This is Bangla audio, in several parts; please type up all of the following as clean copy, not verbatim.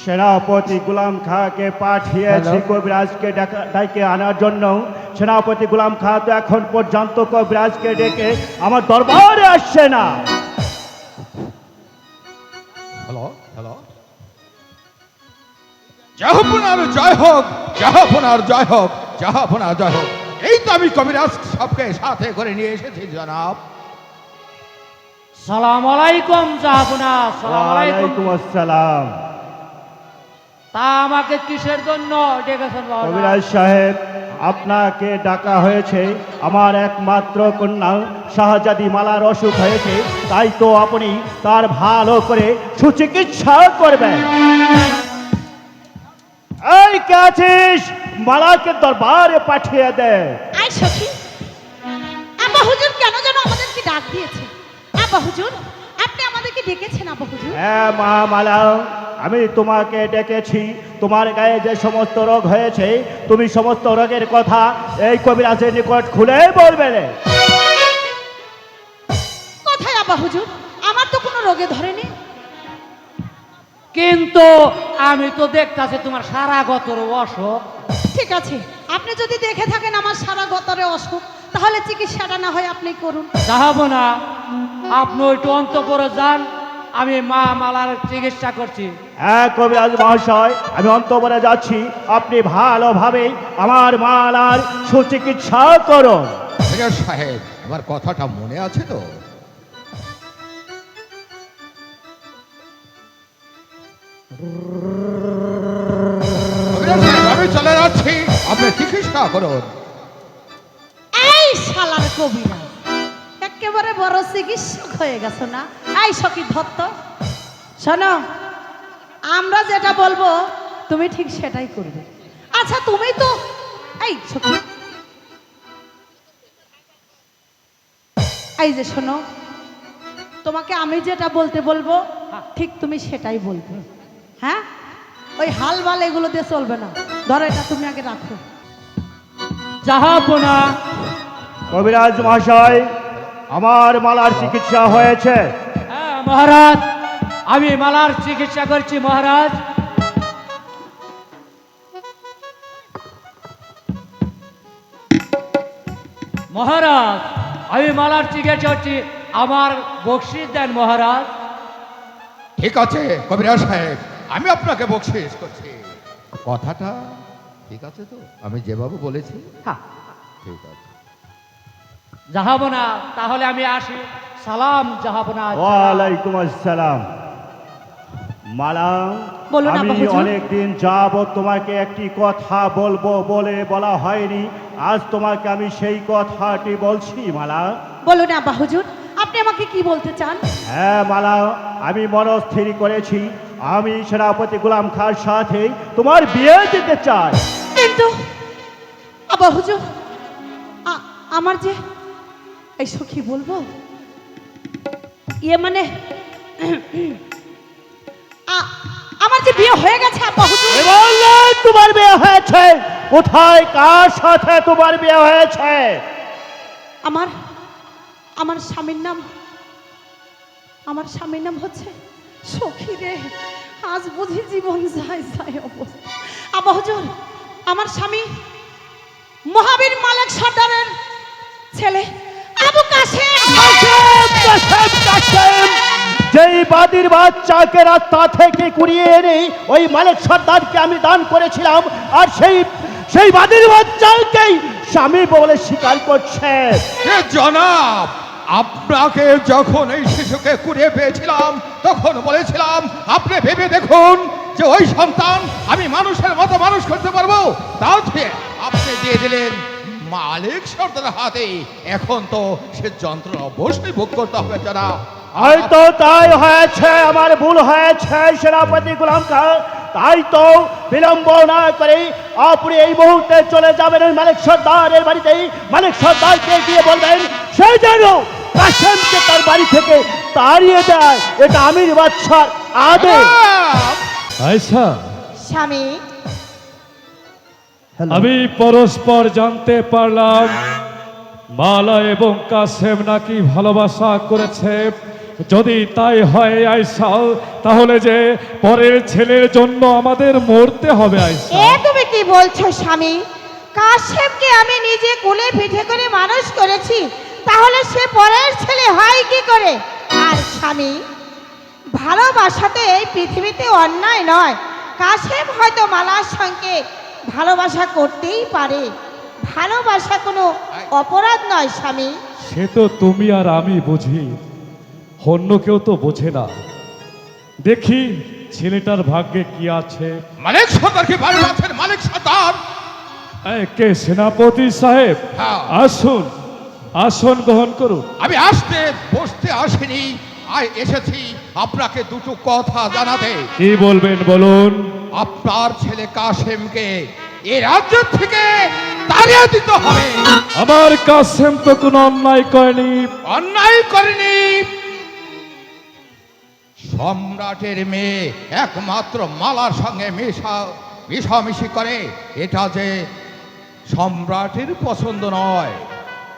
সেনাপতি গুলাম খাঁকে পাঠিয়েছি কবিরাজকে ডাকে আনার জন্য। সেনাপতি গুলাম খাঁ তো এখন পর্যন্ত কবিরাজকে ডেকে আমার দরবারে আসছে না। হ্যালো হ্যালো, জাহাপনার জয় হোক, জাহাপনার জয় হোক, জাহাপনার জয় হোক। এই তো আমি কবিরাজ সবকে সাথে করে নিয়ে এসেছি জনাব। সালাম আলাইকুম জাহাপনা। সালাম আলাইকুম। ওয়ালাইকুম আসসালাম। তা আমাকে কিসের জন্য ডেকেছেন বাবা? কবিরাজ সাহেব, আপনাকে ডাকা হয়েছে। আমার একমাত্র কন্যা শাহজাদি মালার অসুখ হয়েছে, তাই তো আপনি তার ভালো করে সুচিকিৎসা করবেন। এই কে আছিস? মালাকে দরবারে পাঠিয়ে দে। আই সখী, আব্বা হুজুর কেন যেন আমাদেরকে ডাক দিয়েছে। আব্বা হুজুর, আপনি আমাদেরকে ডেকেছেন আব্বা হুজুর? হ্যাঁ মা মালা, আমি তোমাকে ডেকেছি। তোমার গায়ে যে সমস্ত রোগ হয়েছে, তুমি সমস্ত রোগের কথা এই কবিরাজের নিকট খুলে বলবে। কোথায় আব্বা হুজুর? আমার তো কোনো রোগে ধরেনি। কিন্তু আমি তো দেখতাছি তোমার সারা গতর অসুখ। ঠিক আছে, আপনি যদি দেখে থাকেন আমার সারা গতরে অসুখ, তাহলে চিকিৎসাটা না হয় আপনি করুন। জাহাপনা, আপনি একটু অন্তঃপুরে যান, আমি মা মালার চিকিৎসা করছি। হ্যাঁ কবিরাজ মহাশয়, আমি অন্তঃপুরে যাচ্ছি। আপনি ভালোভাবে আমার মালার সুচিকিৎসা করুন। কবিরাজ সাহেব, আমার কথাটা মনে আছে তো? কবিরাজ সাহেব, আমি চলে যাচ্ছি, আপনি চিকিৎসা করুন। এই শালার কবিরা, একেবারে বড় চিকিৎসক হয়ে গেছো না। এই সখী ধত্ত, শোনো, আমরা যেটা বলবো তুমি ঠিক সেটাই করবে। আচ্ছা তুমি তো, এই সখী, এই যে শোনো, তোমাকে আমি যেটা বলতে বলবো ঠিক তুমি সেটাই বলবে। হ্যাঁ, ওই হাল বাল এগুলো দিয়ে চলবে না। ধরো এটা তুমি আগে রাখো। জাহাপনা, কবিরাজ মহাশয়, আমার মালার চিকিৎসা হয়েছে। হ্যাঁ মহারাজ, আমি মালার চিকিৎসা করছি মহারাজ। মহারাজ, আমি মালার চিকিৎসা করছি, আমার বকশিস দেন মহারাজ। ঠিক আছে কবিরাজ সাহেব, আমি আপনাকে বকশিশ করছি। কথাটা ঠিক আছে তো? আমি যেভাবে বলেছি হ্যাঁ ঠিক আছে। জাহাপনা, তাহলে আমি আসি। সালাম জাহাপনা। ওয়ালাইকুম আসসালাম। মালা, বলুন আব্বা আমি হুজুর। অনেকদিন যাবত তোমাকে একটি কথা বলবো বলে বলা হয়নি। আজ তোমাকে আমি সেই কথাটি বলছি মালা। বলুন আব্বা হুজুর, আপনি আমাকে কি বলতে চান? হ্যাঁ মালা, আমি মনস্থির করেছি, আমি সেনাপতি গুলাম খাঁর সাথে তোমার বিয়ে দিতে চাই। কিন্তু আব্বা হুজুর, আমার যে, এই সখী বলবো, ইয়ে মানে আমার যে বিয়ে হয়ে গেছে আব্বা হুজুর। এ বললে তোমার বিয়ে হয়েছে? কোথায়, কার সাথে তোমার বিয়ে হয়েছে? আমার আমার স্বামীর নাম, আমার স্বামীর নাম হচ্ছে সখী রে। আজ বুঝি জীবন যায় যায় অবস্থা। আব্বা হুজুর, আমার স্বামী মহাবীর মালিক সর্দারের ছেলে আবু কাশেম। যেই বাদির বাচ্চাকে রাস্তা থেকে কুড়িয়ে এনে ওই মালিক সর্দারকে আমি দান করেছিলাম, আর সেই বাদির বাচ্চাকেই স্বামী বলে স্বীকার করছে। এ জনাব, আপনাকে যখন এই শিশুকে কুড়িয়ে পেয়েছিলাম তখন বলেছিলাম আপনি ভেবে দেখুন যে ওই সন্তান আমি মানুষের মতো মানুষ করতে পারবো। তাও আপনি দিয়ে দিলেন মালিক সর্দার হাতে। এখন তো সে যন্ত্রণা অবশ্যই ভোগ করতে হবে জনাব। হয়তো তাই হয়েছে, আমার ভুল হয়েছে সেনাপতি গুলাম খাঁ। তাই তো বিলম্ব না করে আপনি এই মুহূর্তে চলে যাবেন ওই মালিক সর্দারের বাড়িতেই। মালিক সর্দারকে গিয়ে বলবেন সে যেন কাশেমকে তার বাড়ি থেকে তাড়িয়ে দেয়। এটা আমির বাদশার আদেশ। আয়সা, স্বামী, আমি পরস্পর জানতে পারলাম মালা এবং কাসেম নাকি ভালোবাসা করেছে। যদি তাই হয় আয়সা, তাহলে যে পরের ছেলের জন্য আমাদের মরতে হবে আয়সা। এ তুমি কি বলছো স্বামী? কাশেমকে আমি নিজে কোলে পিঠে করে মানুষ করেছি, তাহলে সে পরের ছেলে হয় কি করে? আর স্বামী, ভালোবাসাতে এই পৃথিবীতে অন্যায় নয়। কাশেম হয়তো মালার সঙ্গে ভালোবাসা করতেই পারে, ভালোবাসা কোনো অপরাধ নয় স্বামী। সে তো তুমি আর আমি বুঝি, অন্য কেউ তো বোঝে না। দেখি ছেলেটার ভাগ্যে কি আছে। মালিক সর্দার কি বাড়ি আছেন? মালিক সর্দার, কে? সেনাপতি সাহেব, হ্যাঁ। আসুন, আসন গ্রহণ করুন। আমি আসতে বসতে আসিনি, এসেছি আপনাকে দুটো কথা জানাতে। কি বলবেন বলুন। আপনার ছেলে কাশেমকে এই রাজ্য থেকে তাড়িয়ে দিতে হবে। আমার কাসেম তো কোনো অন্যায় করেনি। অন্যায় করেনি। সম্রাটের মেয়ে একমাত্র মালার সঙ্গে মিশামিশি করে, এটা যে সম্রাটের পছন্দ নয়।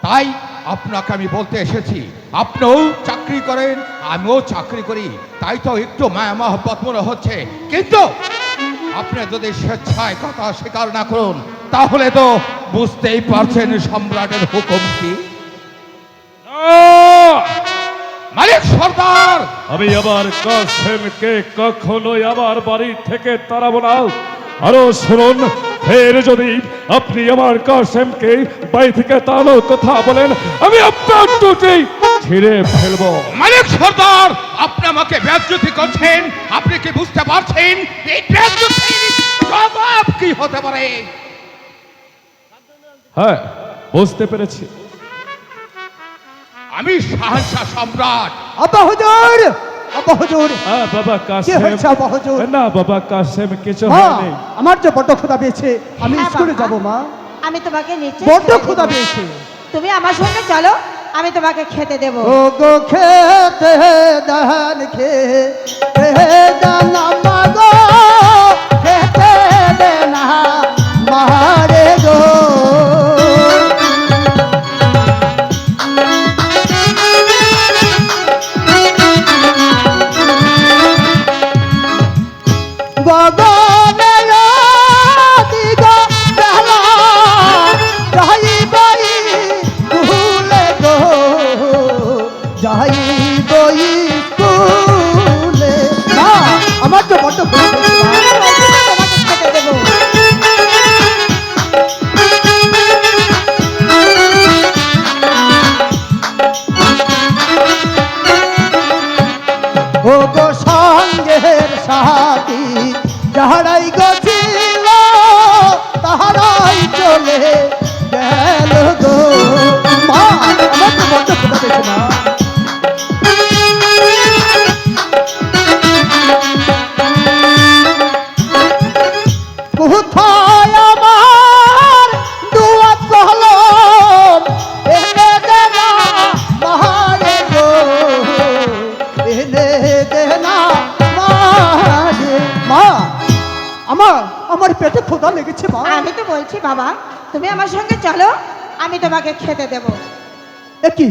তাই আপনাকে আমি বলতে এসেছি, আপনিও চাকরি করেন, আমিও চাকরি করি, তাই তো একটু মায়া মহব্বত মনে হচ্ছে। কিন্তু আপনি যদি স্বেচ্ছায় কথা স্বীকার না করুন, তাহলে তো বুঝতেই পারছেন সম্রাটের হুকুম কি। মালিক সর্দার, আমি আবার কাসেমকে কখনোই আমার বাড়ি থেকে তাড়াবো না। আরো শুনুন, ফের যদি আপনি আমার কাসেমকে বাড়ি থেকে তাড়ানোর কথা বলেন, আমি আপনার টুটি ছিঁড়ে ফেলবো। মালিক সর্দার, আপনি আমাকে বেজ্জতি করছেন। আপনি কি বুঝতে পারছেন এই বেজ্জতির জবাব কি হতে পারে? হ্যাঁ, বুঝতে পেরেছি। আমি শাহনশাহ সম্রাট। আব্বা হুজুর, আব্বা হুজুর, হ্যাঁ বাবা কি কাসেম। হয়েছে আব্বা হুজুর? না বাবা কাসেম, কিছু মা, হয়নি। আমার যে বড্ড ক্ষুধা পেয়েছে, আমি হ্যাঁ স্কুলে বাবা, যাব মা। আমি তোমাকে নিচে বড্ড খেতে ক্ষুধা দেবো। পেয়েছে। তুমি আমার সঙ্গে চলো, আমি তোমাকে খেতে দেবো। ও গো খেতে দান খেতে দান মাগো, খেতে দে না মারে গো। গগনের দিগ বেলা যাইবই স্কুলে গো, যাইবই স্কুলে। মা, আমার তো বড্ড ভুল হয়েছে মা। তোমাকে খেতে দেবো। ও গো সঙ্গের সাথী যাহারাই গছিল, তাহারাই চলে গেল গো। মা, আমার তো বড্ড ক্ষুধা পেয়েছে মা। কোথায় আমার দুয়াত কলম, এনে দে না মারে গো, এনে দে না মারে। মা, আমার পেটে ক্ষুধা লেগেছে মা। আমি তো বলছি বাবা, তুমি আমার সঙ্গে চলো, আমি তোমাকে খেতে দেবো। এ কি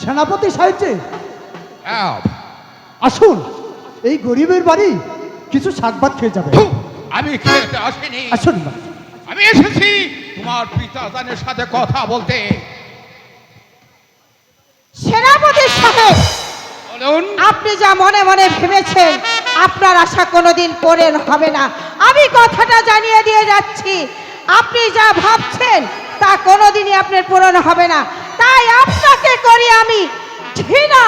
সেনাপতি সাহেবজি, হ্যাঁ, আসুন, এই গরিবের বাড়ি কিছু শাক ভাত খেয়ে যাবে। আমি খেতে আসিনি, আসুন মা। আমি এসেছি তোমার পিতাদানের সাথে কথা বলতে। সেনাপতি সাহেব, বলুন। আপনি যা মনে মনে ভেবেছেন, আপনার আশা কোনোদিন পূরণ হবে না। আমি কথাটা জানিয়ে দিয়ে যাচ্ছি, আপনি যা ভাবছেন তা কোনোদিনই আপনার পূরণ হবে না। তাই আপনাকে করি আমি ঘৃণা।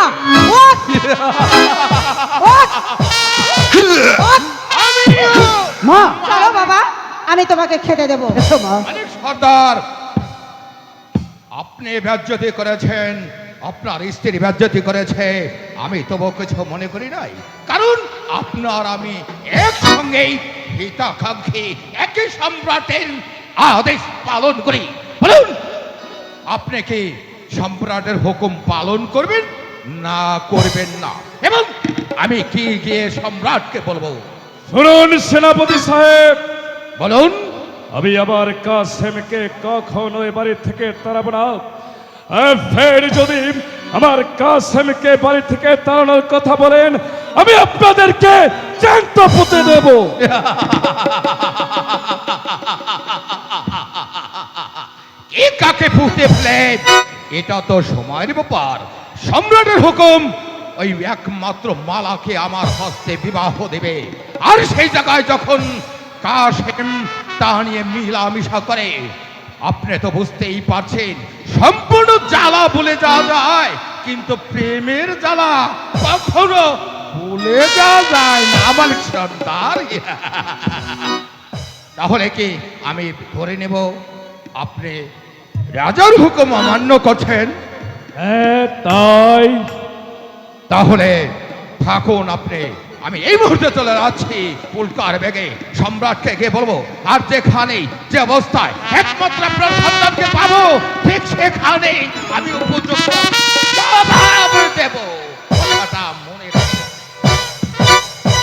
ওঠ! ওঠ! ওঠ! মা, চলো বাবা, আমি তোমাকে খেতে দেবো। এসো মা। মালিক সর্দার, আপনি বেজ্জতি করেছেন, আপনার স্ত্রী বেজ্জতি করেছে, আমি তবু কিছু মনে করি নাই। কারণ আপনার আমি একসঙ্গেই হিতাকাঙ্ক্ষী, একই সম্রাটের আদেশ পালন করি। বলুন, আপনি কি সম্রাটের হুকুম পালন করবেন না করবেন না, এবং আমি কি গিয়ে সম্রাটকে বলবো? শুনুন সেনাপতি সাহেব, বলুন। আমি আবার কাসেমকে কখনো এ বাড়ি থেকে তাড়াবো না। আর ফের যদি আমার কাসেমকে বাড়ি থেকে তাড়ানোর কথা বলেন, আমি আপনাদেরকে জ্যান্ত পুঁতে দেব। কে কাকে পুঁতে ফেলে এটা তো সময়ের ব্যাপার। সম্রাটের হুকুম, ওই একমাত্র মালাকে আমার হস্তে বিবাহ দেবে। আর সেই জায়গায় যখন কাসেম তা নিয়ে মিলামিশা করে, আপনি তো বুঝতেই পারছেন সম্পূর্ণ জ্বালা বলে যাওয়া যায়, কিন্তু প্রেমের জ্বালা কখনো ভুলে যাওয়া যায় না আমার সর্দার। তাহলে কি আমি ধরে নেব আপনি রাজার হুকুম অমান্য করছেন? হ্যাঁ তাই। তাহলে থাকুন আপনি, আমি এই মুহূর্তে চলে যাচ্ছি পুলকার বেগে। সম্রাটকে গিয়ে বলবো, আর যেখানেই যে অবস্থায় একমাত্র আপনার সন্তানকে পাবো, ঠিক সেখানে আমি উপযুক্ত জবাব দেব। কথাটা মনে রাখবেন।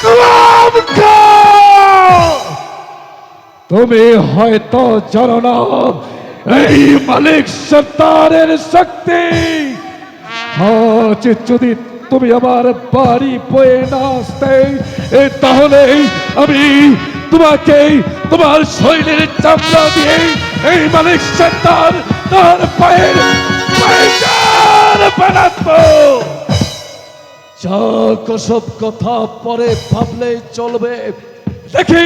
গোলাম খাঁ! তুমি হয়তো জানো না এই মালিক সর্দারের শক্তি। আজ যদি তুমি আমার বাড়ি বয়ে না আসতে, তাহলে আমি তোমাকে তোমার শরীরের চামড়া দিয়ে এই মালিক সর্দার তার পায়ের বানাবো। যাক, সব কথা পরে ভাবলে চলবে। দেখি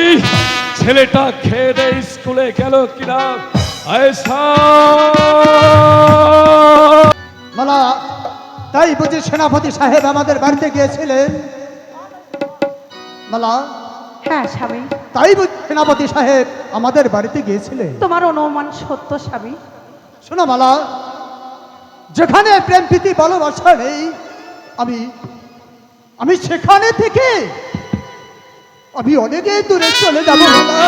ছেলেটা খেয়ে দেয় স্কুলে গেল কিনা। মালা, তাই বুঝি সেনাপতি সাহেব আমাদের বাড়িতে গিয়েছিলেন? মালা, হ্যাঁ স্বামী, তাই বুঝি সেনাপতি সাহেব আমাদের বাড়িতে গিয়েছিলেন? তোমার অনুমান সত্য স্বামী। শোনো মালা, যেখানে প্রেম প্রীতি ভালোবাসা নেই, আমি সেখানে থেকে আমি অনেকে দূরে চলে যাব। মালা,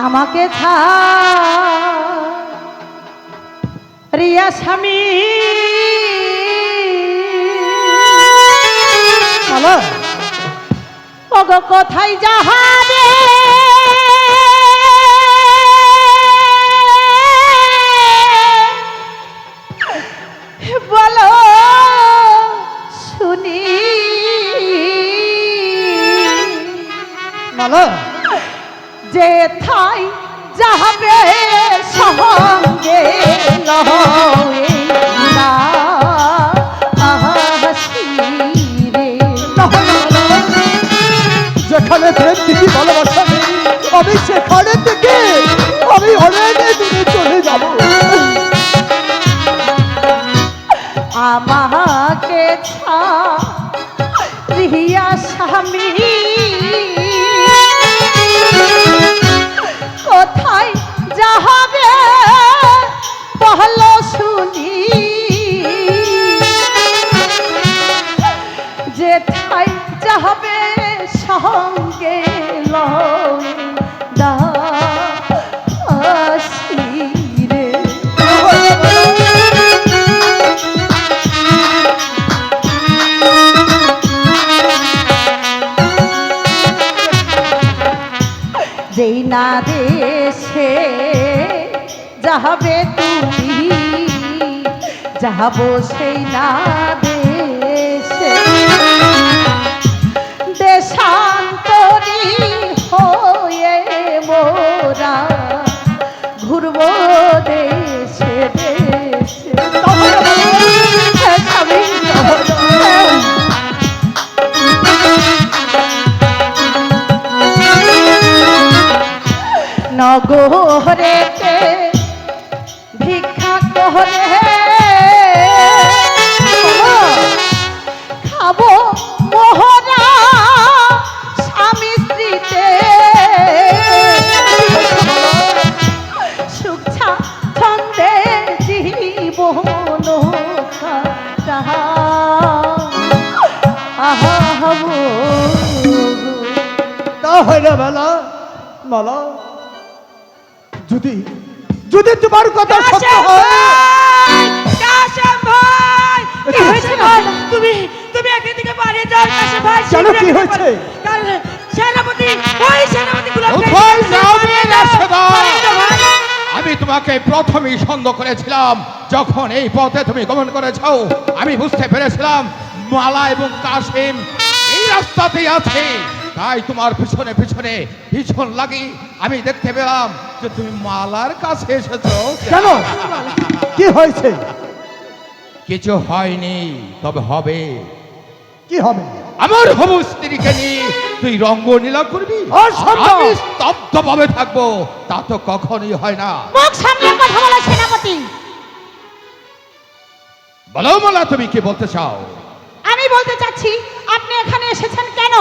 আমাকে রিয়া স্বামী, মালা, ওগো কোথায় যাহাবে বলো শুনি। মালা, যে থাই যাবে সঙ্গে লহইলা আসিরে। যেখানে প্রেম প্রীতি ভালোবাসা নেই, আমি সেখানে থেকে আমি অনেকে দূরে চলে যাব। আমাকে রিয়া স্বামী, কোথায় যাবে বলো শুনি। যেথায় যাবে সঙ্গে লইলা আসিরে। যেই না দেশে যাবে তুমি, যাবো সেই না দেশে। দেশান্তরী হয়ে মোরা ঘুরবো দেশে দেশে। স্বামী, নগরেতে ভিক্ষা করে খাবো মোহরা স্বামী স্ত্রীতে। সুখা ছন্দে জীবন তাহলে মালা, মালা, যদি যদি তোমার কথা সত্য হয়, তুমি তুমি একদিন থেকে বাড়ি যাও কাশেম ভাই। কেন কি হয়েছে? কারণ সেনাপতি, ওই সেনাপতি কোথায় যাবে না সদা? আমি তোমার তোমাকে প্রথমেই সন্দেহ করেছিলাম, যখন এই পথে তুমি গমন করেছ আমি বুঝতে পেরেছিলাম মালা এবং কাসেম এই রাস্তাতেই আছে। তাই তোমার পিছনে পিছনে পিছন লাগি আমি দেখতে পেলাম যে তুমি মালার কাছে এসেছো। কেন কি হয়েছে? কিছু হয়নি, তবে হবে। কি হবে? আমার হবু স্ত্রীকে নিয়ে তুই রঙ্গলীলা করবি, অসম্ভব। আমি স্তব্ধ ভাবে থাকবো, তা তো কখনোই হয় না। মুখ সামনে কথা বলো সেনাপতি। বলো মালা, তুমি কি বলতে চাও? আমি বলতে চাচ্ছি আপনি এখানে এসেছেন কেন?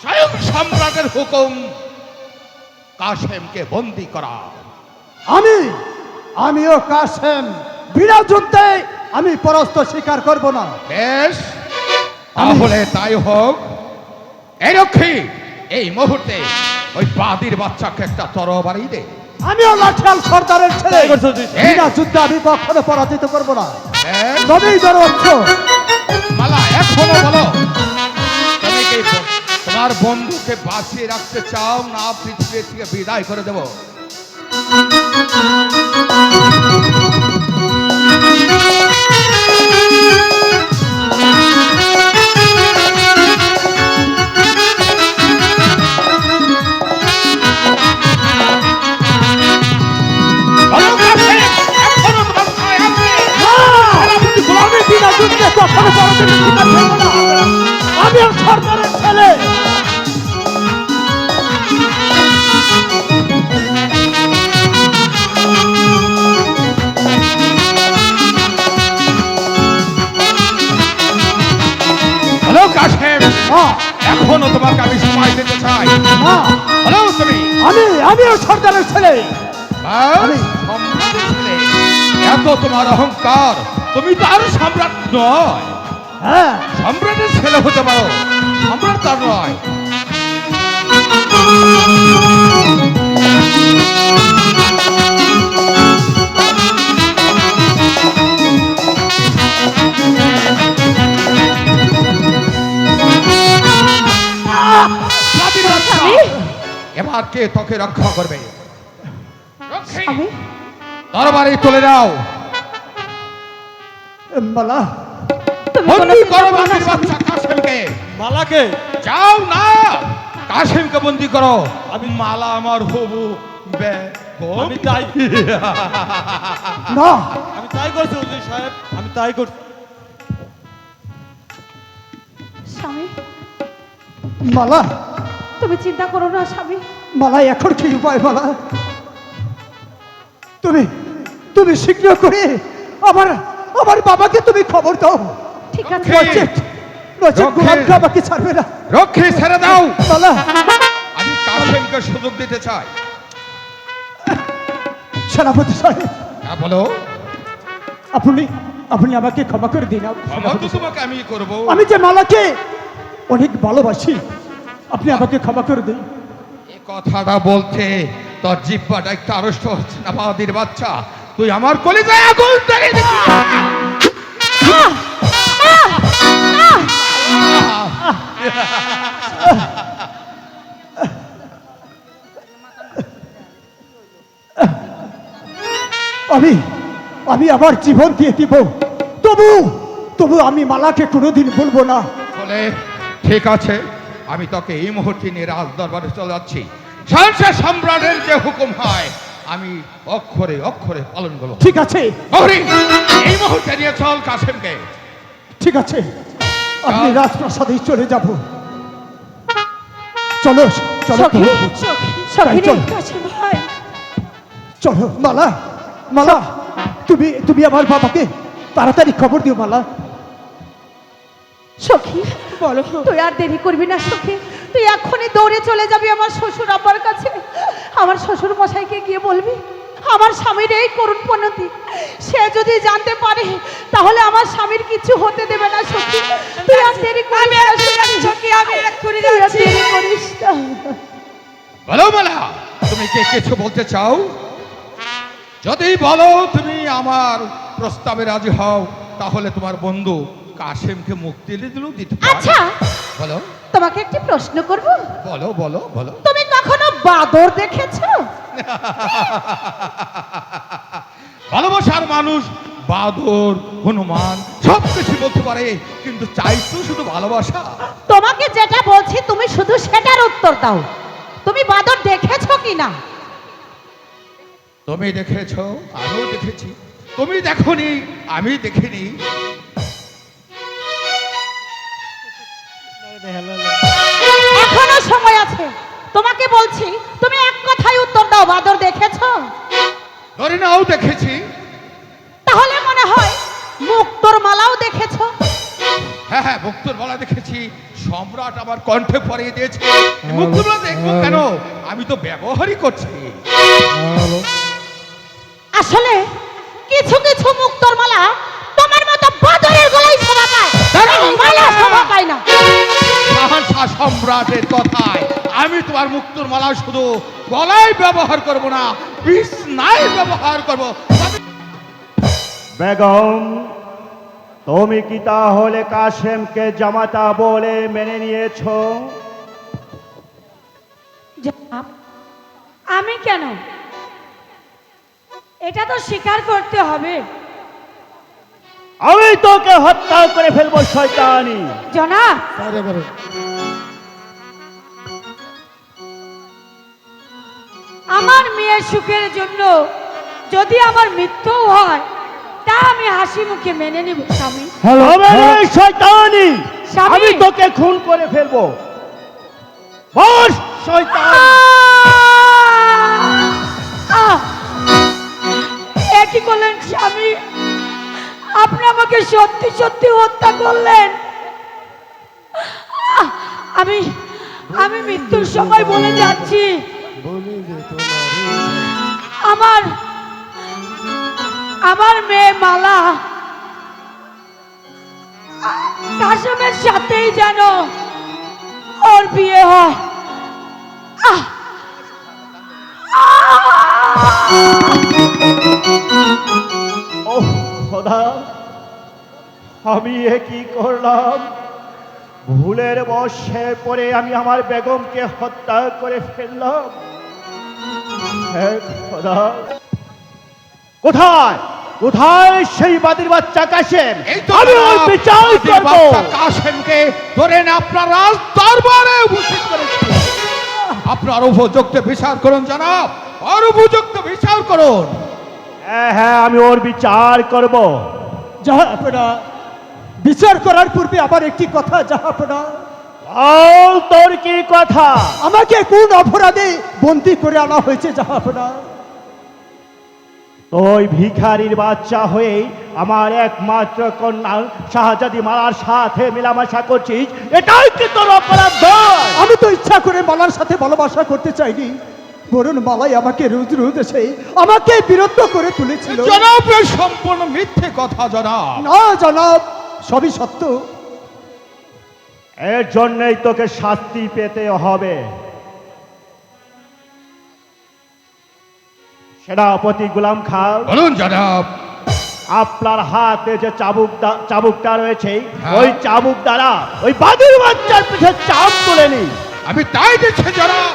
স্বয়ং সম্রাটের হুকুম কাসেমকে বন্দী করা। আমিও কাসেম বিনা যুদ্ধে আমি পরাস্ত স্বীকার করব না। বেশ, তাহলে তাই হোক। এই রক্ষী, এই মুহূর্তে ওই বাদির বাচ্চাকে একটা তরবারি দে। আমিও লাঠিয়াল সর্দারের ছেলে, এ- বিনা যুদ্ধে আমি কখনো পরাজিত করব না। বেশ, তবেই ধরো অস্ত্র। মালা এখনো বলো, তুমি কি তোমার বন্ধুকে বাঁচিয়ে রাখতে চাও, না পৃথিবী থেকে বিদায় করে দেবো? বলো কাসেম, এখনো তোমার সময় আছে। আমি বিনা যুদ্ধে কখনো পরাজিত স্বীকার করব না। আমিও সর্দারের ছেলে। বলো কাসেম, না, এখনো তোমাকে আমি সময় দিতে চাই। না, বলো তুমি। আমিও সর্দারের ছেলে। বাস, সম্রাটের ছেলে। এত তোমার অহংকার, তুমি তো আর সম্রাট নয়। হ্যাঁ, সম্রাটের ছেলে হতে পারো, সম্রাট তার নয়। স্বাধীন বাচ্চা, এবার কে তোকে রক্ষা করবে? রক্ষী, তরবারি তুলে দাও। মালা, বন্দি করো বাদির বাচ্চা কাসেমকে। মালাকে যাও না, কাসেমকে বন্দি করো। আমি মালা আমার হবু বেগম। আমি তাই না, আমি তাই করছি উজির সাহেব, আমি তাই করছি। স্বামী মালা, তুমি চিন্তা করো না স্বামী। মালা, এখন কি উপায় মালা? তুমি শীঘ্র করে আমার বাবাকে তুমি খবর দাও। ঠিক আছে নচেত গোলামকে আমাকে ছাড়বে না। রক্ষী, ছেড়ে দাও। মালা, আমি কাসেমকে সুযোগ দিতে চাই। সেনাপতি সাহেব, হ্যাঁ বলো। আপনি আমাকে ক্ষমা করে দিন। ক্ষমা তো তোমাকে আমি করব। আমি যে মালাকে অনেক ভালোবাসি, আপনি আমাকে ক্ষমা করে দিন। এই কথাটা বলতে তোর জিহ্বাটা একটু আড়ষ্ট হচ্ছে না বাদির বাচ্চা? তুই আমার কলিজায় আগুন ধরিয়ে দিবি। আমি আমার জীবন দিয়ে দিব, তবু আমি মালাকে কোনোদিন বলবো না। বলে ঠিক আছে, আমি তোকে এই মুহূর্তে নিয়ে রাজ দরবারে চলে যাচ্ছি। সংসার সম্রাটের যে হুকুম হয় আমি অক্ষরে অক্ষরে পালন করব। ঠিক আছে, গৌরী, এই মুহূর্তে নিয়ে চল কাসেমকে। ঠিক আছে, আপনি রাজপ্রাসাদে চলে যাব। চলো চলো সখী, সখী চল। কাছে ভাই। চলো মালা, তুমি আমার বাবাকে তাড়াতাড়ি খবর দিও মালা। সখী বলো, তুই আর দেরি করবি না সখী। তুই এক্ষুনি দৌড়ে চলে যাবি আমার শ্বশুর আব্বার কাছে। আমার শ্বশুর মশাইকে গিয়ে বলবি আমার স্বামীর এই করুণ পরিণতি। সে যদি জানতে পারে তাহলে আমার স্বামীর কিছু হতে দেবে না সখী। তুই আর দেরি করবি না সখী। আমি এক্ষুনি যাচ্ছি। করিস না। বলো মালা, তুমি কি কিছু বলতে চাও? যদি বলো তুমি আমার প্রস্তাবে রাজি হও, তাহলে তোমার বন্ধু কাসেমকে মুক্তি দিলেও দিতে পারি। আচ্ছা, বলো তোমাকে একটি প্রশ্ন করব। বলো বলো বলো। তুমি কখনো বাদর দেখেছো? ভালোবাসার মানুষ বাদর হনুমান সব কিছু বলতে পারে, কিন্তু চাই তো শুধু ভালোবাসা। তোমাকে যেটা বলছি তুমি শুধু সেটার উত্তর দাও। তুমি বাদর দেখেছো কিনা? তুমি দেখেছো, আমিও দেখেছি। তুমি দেখোনি, আমি দেখিনি। এখনো সময় আছে। তোমাকে বলছি তুমি এক কথায় উত্তর দাও, বাদর দেখেছো? ধরে নাও দেখেছি। তাহলে মনে হয় মুক্তোর মালাও দেখেছো। হ্যাঁ হ্যাঁ, মুক্তোর মালা দেখেছি। সম্রাট আমার কণ্ঠে পরিয়ে দিয়েছে। মুক্তোর মালা দেখবো কেন? আমি তো ব্যবহারই করছি। আসলে কিছু কিছু মুক্তোর মালা তোমার মতো বাদরের গলায় শোভা পায়, এই মালা শোভা পায় না। শাহনশাহ সম্রাটের কথায় আমি তোমার মুক্তোর মালা শুধু গলায় ব্যবহার করব না, বিছনায় ব্যবহার করব। বেগম, তুমি কি তাহলে কাশেমকে জামাতা বলে মেনে নিয়েছো? জনাব, আমি কেন? এটা তো স্বীকার করতে হবে। আমি তোকে হত্যা করে ফেলবো শয়তানি। জনাব, আমার মেয়ের সুখের জন্য যদি আমার মৃত্যু হয় তা আমি হাসি মুখে মেনে নিব স্বামী। হবে না এই শয়তানি। স্বামী। আমি তোকে খুন করে ফেলবো। বস শয়তান। এ কি করলেন স্বামী? আপনি আমাকে সত্যি সত্যি হত্যা করলেন। আমি আমি মৃত্যুর সময় বলে যাচ্ছি, আমার আমার মেয়ে মালা কাশেমের সাথেই যেন ওর বিয়ে হয়। আহ! ও খোদা, আমি এ কি করলাম? ভুলের বশে পড়ে আমি আমার বেগমকে হত্যা করে ফেললাম। হে খোদা, কোথায় কোথায় সেই বাদির বাচ্চা কাশেম? এই তো আমি ওর জনাব, বিচার বাদীর করব। বাচ্চা কাশেমকে ধরে না আপনার রাজ দরবারে উপস্থিত করেছি। আপনার উপযুক্ত বিচার করুন জনাব, আর উপযুক্ত বিচার করুন। হ্যাঁ হ্যাঁ, আমি ওর বিচার করব। জাহাপনা, বিচার করার পূর্বে আবার একটি কথা জাহাপনা। বল তোর কি কথা? আমাকে কোন অপরাধে বন্দী করে আনা হয়েছে জাহাপনা? ওই ভিখারির বাচ্চা হয়ে আমার একমাত্র কন্যা শাহজাদি মালার সাথে মেলামেশা করছিস, এটাই কি তোর অপরাধ নয়? আমি তো ইচ্ছা করে মালার সাথে ভালোবাসা করতে চাইনি, বরং মালাই আমাকে রোজ রোজ এসে আমাকে বিরক্ত করে তুলেছিল। জনাব, এ সম্পূর্ণ মিথ্যে কথা জনাব। না জনাব, সবই সত্য। এর জন্যই তোকে শাস্তি পেতে হবে। সেনাপতি গোলাম খান, বলুন জনাব। আপনার হাতে যে চাবুকটা রয়েছে, হ্যাঁ। ওই চাবুক দ্বারা ওই বাদুর বাচ্চার পিঠে চাপ তুলে নি। আমি তাই দিচ্ছি জনাব।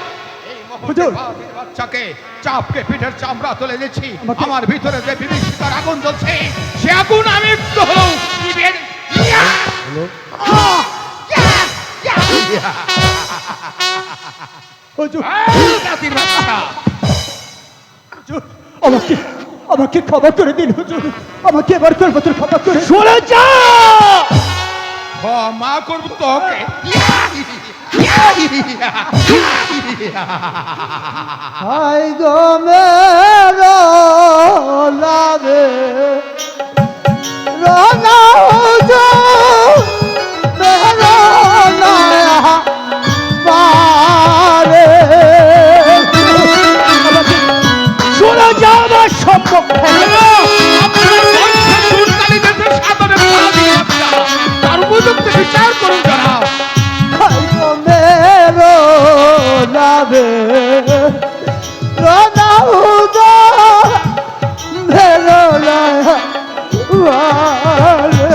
এই মুহূর্তে হুজুর। বাদীর বাচ্চাকে চাপকে পিঠের চামড়া তুলে দিচ্ছি। আমাকে- আমার ভিতরে যে বিভীষিকার আগুন জ্বলছে, সে আগুন আমি একটু হলেও নিভিয়ে দিই। ইয়া! আহ! ইয়া! ইয়া! ইয়া! হুজুর, এই বাদীর বাচ্চা! হুজুর, আমাকে আমাকে ক্ষমা করে দিন হুজুর, আমাকে এবার করবো তোর ক্ষমা করে। সরে যা। ক্ষমা করবো তোকে। ইয়া! ইয়া! ইয়া! ইয়া! হাই গো মেরো লাগে রানা যো মেরো লায়া পারে। সরে যা আমার সম্মুখে। আপনার বংশে চুনকালি দেশের সাদরে বাদীর বাচ্চা। তার উপযুক্ত বিচার করুন জনাব। হাই গো মেরো লাগে রানা যো মেরো লায়া পারে।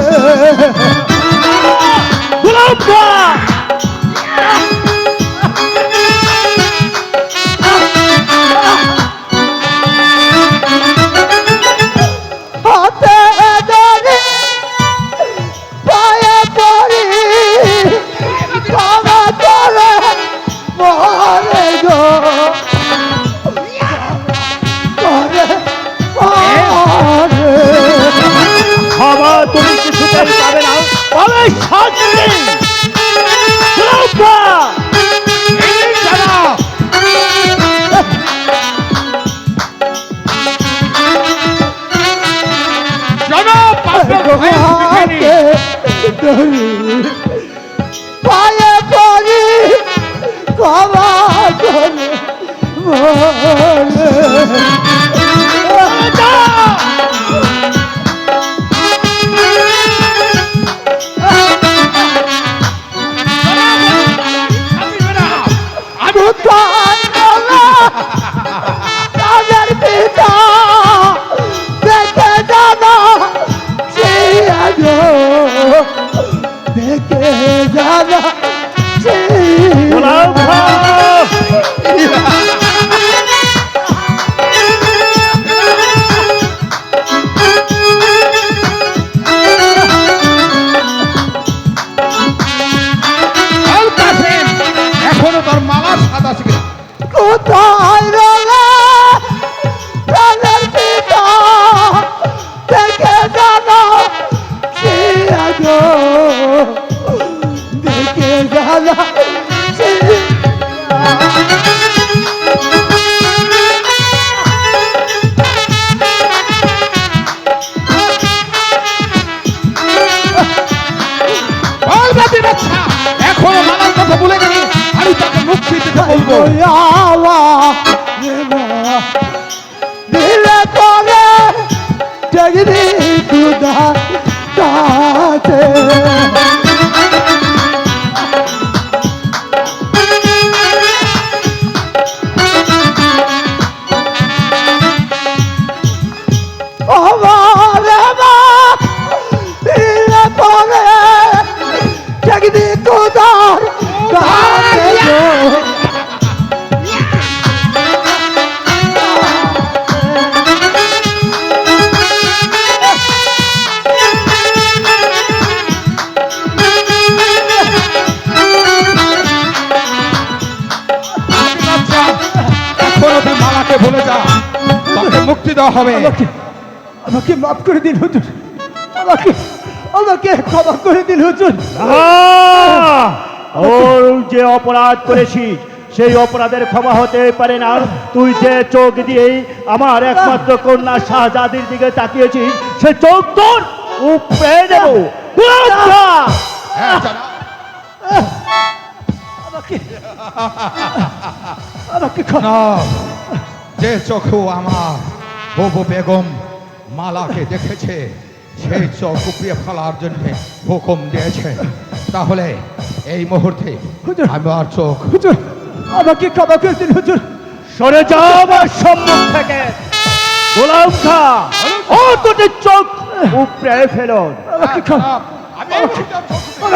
পায়ে পড়ি ক্ষমা করে বলে। কোথায় গেলা তাদের পিতা দেখে জানা সেই আলো দেখে জানা সেই গোলাম খা আল কাসেম, এখনো তোর মালার স্বাদ আছে কিনা? কোথায় গেলা তাদের পিতা দেখে জানা সেই আলো দেখে জানা সেই বল বাতি বাচ্চা, এখনো মালার কথা ভুলে গেলি? আমি তাকে মুক্তি দিতে বলবো। দিলে পরে জগদি দুধা কাছে দিলে পরে জগদি দুধার কাছে বাচ্চা, এখনো তুই মালাকে ভুলে যা, তোকে মুক্তি দেওয়া হবে। আমাকে মাফ করে দিন হুজুর, আমাকে আমাকে ক্ষমা করে দিন হুজুর। ওর যে অপরাধ করেছিস সেই অপরাধের ক্ষমা হতে পারে না। তুই যে চোখ দিয়ে আমার একমাত্র কন্যা শাহজাদির দিকে তাকিয়েছিস সে চোখ তোর উপড়ে দেব। গোলাম খা! হ্যাঁ, জানা। আমাকে আমাকে ক্ষমা না, যে চোখেও আমার হবু বেগম মালাকে দেখেছে সেই চোখ উপড়িয়ে ফেলার জন্য হুকুম দিয়েছে। তাহলে এই মুহূর্তে হুজুর। আমার চোখ হুজুর, আমাকে ক্ষমা করে দিন হুজুর। সরে যাও আমার সম্মুখ থেকে। গোলাম খা, ও তোদের চোখ উপড়ে ফেলুন। আমাকে ক্ষমা আমি এই মুহূর্তে আর চোখ উপড়ে-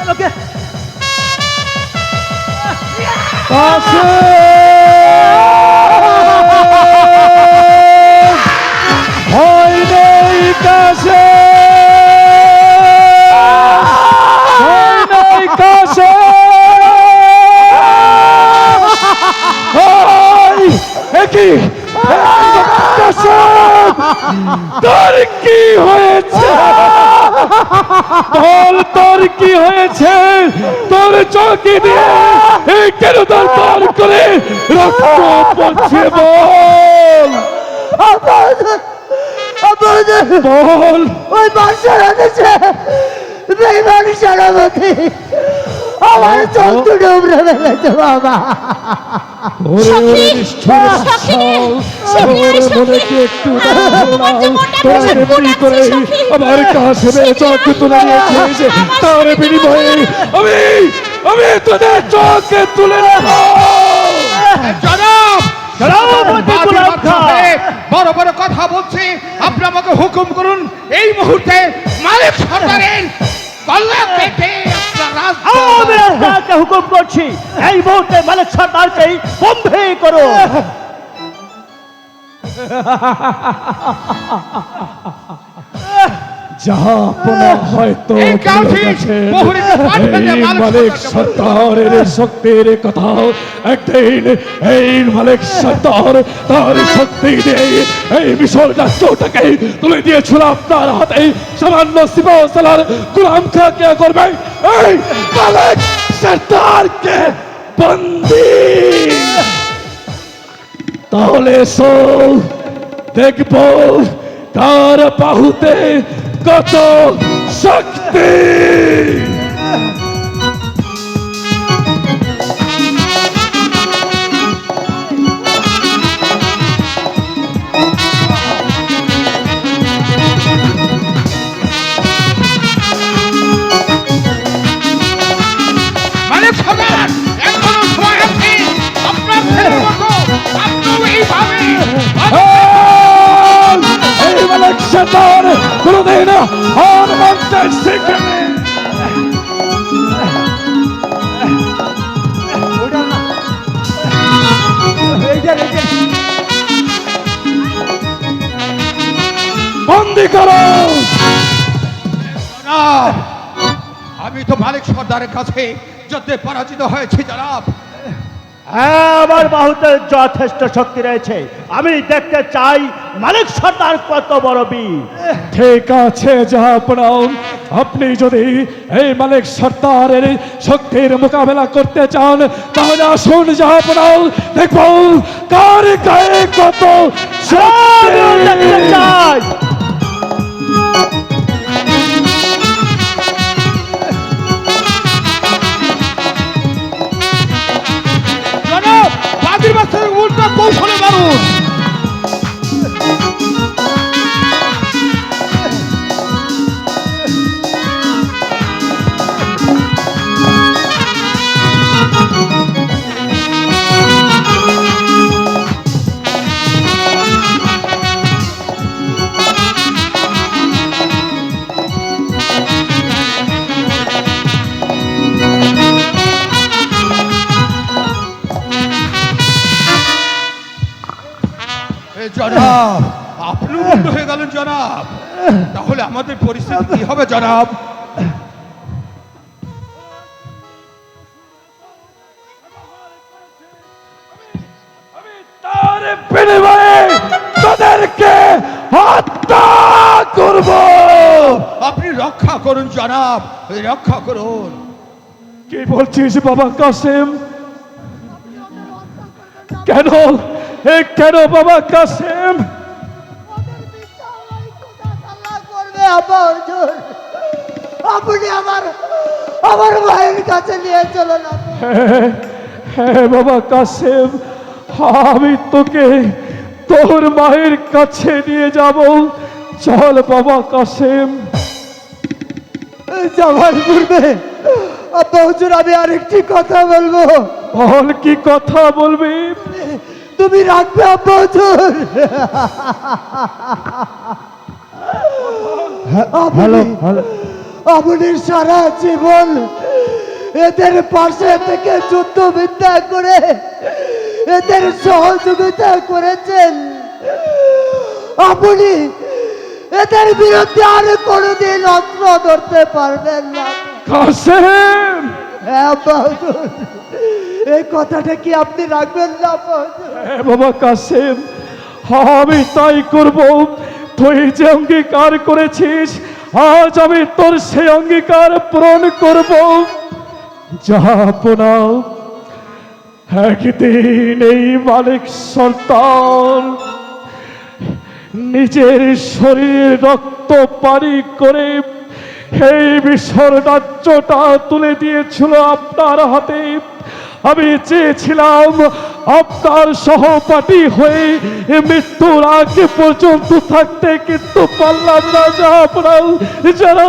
আমাকে আমাকে ভয় নেই কাছে, ভয় নেই কাছে। একই তোর কি হয়েছে? বল তোর কি হয়েছে? তোর চৌকি দিয়ে কেন তোর পার করে রক্ত পড়ছে? বল বল। ওই বাসার এনেছে বেইমান সারামতি আমার চোখ দুটো উপরে ফেলেছে বাবা। ওরে ওরে নিষ্ঠুর সাল, ওরে মনে কি একটু তোর এমনি করে আমার কাছে চোখ তুলে নিয়েছে, তার বিনিময়ে আমি তোদের চোখকে তুলে নেব। জনাব, সেনাপতি গোলাম খা! বড় বড় কথা বলছি, আপনি আমাকে হুকুম করুন এই মুহূর্তে মালিক সরকারের গলা কেটে আপনার আমি রাজদরবার- আপনাকে হুকুম করছি এই মুহূর্তে মালিক সর্দারকেই বন্ধী করো। যাহাপনা হয়তো এই কাউকে গেছেন, বহুরিতে পাঠালে এই মালিক মালিক সর্দারকে সত্তারের শক্তির কথা একদিন এই মালিক সত্তার তার শক্তি দিয়ে এই মিশর রাষ্ট্রটাকে তুলে দিয়েছিল আপনার হাতে। সামান্য সিপাহসালার গোলাম খা কে করবে এই মালিক সত্তারকে বন্দী? তাহলে এসো দেখব কার বাহুতে কত শক্তি। মালিক সরদার, এখনো সময় আছে। আপনার ছেলের মতো আপনিও এইভাবে এই মালিক সরদার কোনদিন হার মানতে শিখেনি। বন্দি করো। জনাব, আমি তো মালিক সর্দারের কাছে যুদ্ধে পরাজিত হয়েছি জনাব। হ্যাঁ, আমার বাহুতে যথেষ্ট শক্তি রয়েছে। আমি দেখতে চাই মালিক সর্দার কত বড় বীর। ঠিক আছে জাহাপনাও, আপনি যদি এই মালিক সর্দারের শক্তির মোকাবেলা করতে চান তাহলে আসুন জাহাপনাও, দেখবো কার গায়ে কত আমিও দেখতে শক্তি। চাই। জনাব, বাজির মাছের উল্টা কৌশলে মারুন। জনাব, আপনি বন্ধ হয়ে গেলেন জনাব। তাহলে আমাদের পরিস্থিতি কি হবে জনাব? তার বিনিময়ে তাদেরকে হত্যা করব। আপনি রক্ষা করুন জনাব, রক্ষা করুন। কি বলছিস বাবা কাসেম? কেন কেন বাবা কাসেম? করবে আব্বা হুজুর, আপনি আমার আমার ভাইয়ের কাছে নিয়ে চলুন আব্বা। হ্যাঁ বাবা কাসেম, আমি তোকে তোর মায়ের কাছে নিয়ে যাব। চল বাবা কাসেম। যাওয়ার পূর্বে আব্বা হুজুর আমি আরেকটি কথা বলবো। বল, কি কথা বলবি? তুমি রাখবে আব্বা হুজুর। আপনি সারা জীবন এদের পাশে থেকে যুদ্ধ বিদ্যা করে এদের সহযোগিতা করেছেন। আপনি এদের বিরুদ্ধে আর কোনোদিন অস্ত্র ধরতে পারবেন না। কাসেম, হ্যাঁ আব্বা হুজুর, এই কথাটা কি আপনি রাখবেন না আব্বা হুজুর? হ্যাঁ বাবা কাসেম, আমি তাই করব। তুই যে অঙ্গীকার করেছিস, আজ আমি তোর সেই অঙ্গীকার পূরণ করব। জাহাপনা, একদিন এই মালিক সর্দার নিজের শরীর রক্ত পানি করে এই মিশর রাজ্যটা তুলে দিয়েছিল আপনার হাতে। আমি চেয়েছিলাম আপনার সহপাঠী হয়ে মৃত্যুর আগে পর্যন্ত থাকতে, কিন্তু পারলাম না। আপনার যারা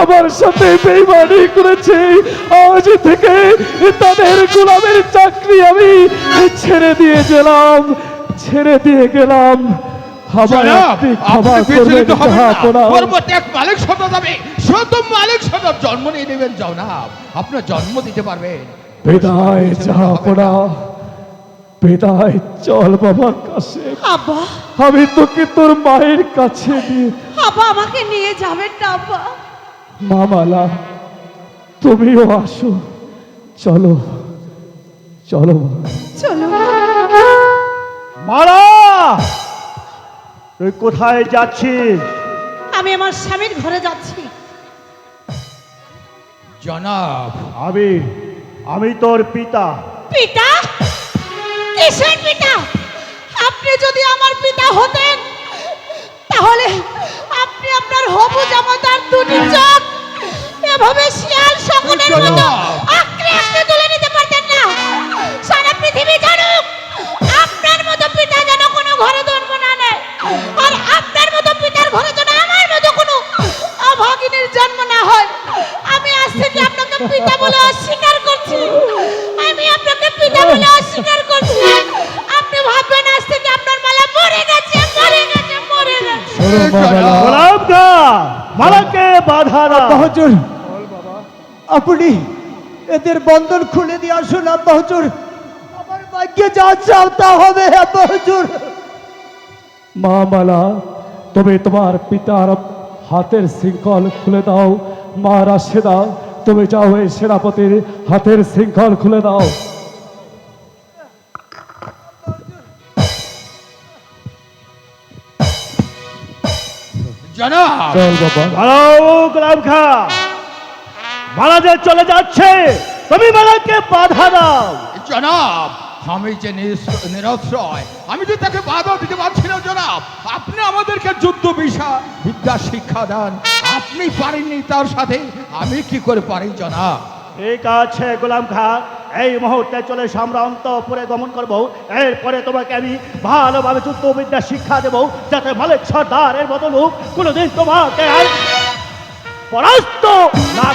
আমার সাথে বেইমানি করেছে, আজ থেকে তাদের গোলামের চাকরি আমি ছেড়ে দিয়ে গেলাম। আমার জনাব, আপনি আপনি ক্ষমা বিচলিত করবেন হবেন না। জাহাপনা। পরবর্তী মালিক সদর যাবে, শুধু মালিক সদর জন্ম নিয়ে নেবেন জনাব। আপনার জন্ম দিতে পারবেন। বিদায় জাহাপনা, বিদায়। চল বাবা কাসেম, আব্বা, আমি তোকে তোর মায়ের কাছে নিয়ে। আব্বা আমাকে নিয়ে যাবেন না আব্বা। মামালা, তুমিও আসো। চলো চলো। চলো। মারা, তুই কোথায় যাচ্ছিস? আমি আমার স্বামীর ঘরে যাচ্ছি। জনাব, আমি তোর পিতা। পিতা? কিসের পিতা? আপনি যদি আমার পিতা হতেন তাহলে আপনি আপনার আমার হবু জামাতার দুটি চোখ এভাবে শিয়াল শকুনের মতো আঁকড়ে আঁকড়ে তুলে নিতে পারতেন না। সারা পৃথিবী জানুক আপনার মতো পিতা যেন কোনো ঘরে জন্ম না নেয়, আর আপনার মতো পিতার ঘরে যেন আমার মতো কোনো অভাগিনীর জন্ম না হয়। আমি আজ থেকে আপনাকে পিতা বলে অস্বীকার করছি, আমি আপনাকে পিতা বলে অস্বীকার করছি। আপনি ভাববেন আজ থেকে আপনার মালা মরে গেছে, মরে গেছে, মরে গেছে। গোলাম খা মালাকে বাধা দাও। হুজুর আপনি এদের বন্ধন খুলে দিয়ে আসুন আব্বা হুজুর, আমার ভাগ্যে যা চাও তা হবে আব্বা হুজুর। মা মালা, তুমি তোমার পিতার হাতের শৃঙ্খল খুলে দাও। মা রাশেদা, তুমি যাও এই সেনাপতির হাতের শৃঙ্খল খুলে দাও। জনাব চল বাবা। দাঁড়াও গোলাম খা, মালা যে চলে যাচ্ছে তুমি মালাকে বাধা দাও। জনাব, আমি যে নিরস্ত্রয়, আমি যে তাকে বাধা দিতে পারছি না জনাব। আপনি আমাদেরকে যুদ্ধ বিদ্যা শিক্ষা দেন, আপনি পারেননি তার সাথে আমি কি করে পারি জনাব? ঠিক আছে গোলাম খা, এই মুহূর্তে চলে আমরা অন্তঃপুরে গমন করব। এরপরে তোমাকে আমি ভালোভাবে যুদ্ধবিদ্যা শিক্ষা দেব, যাতে মালিক সর্দারের মতো লোক কোনোদিন তোমাকে আর পরাস্ত না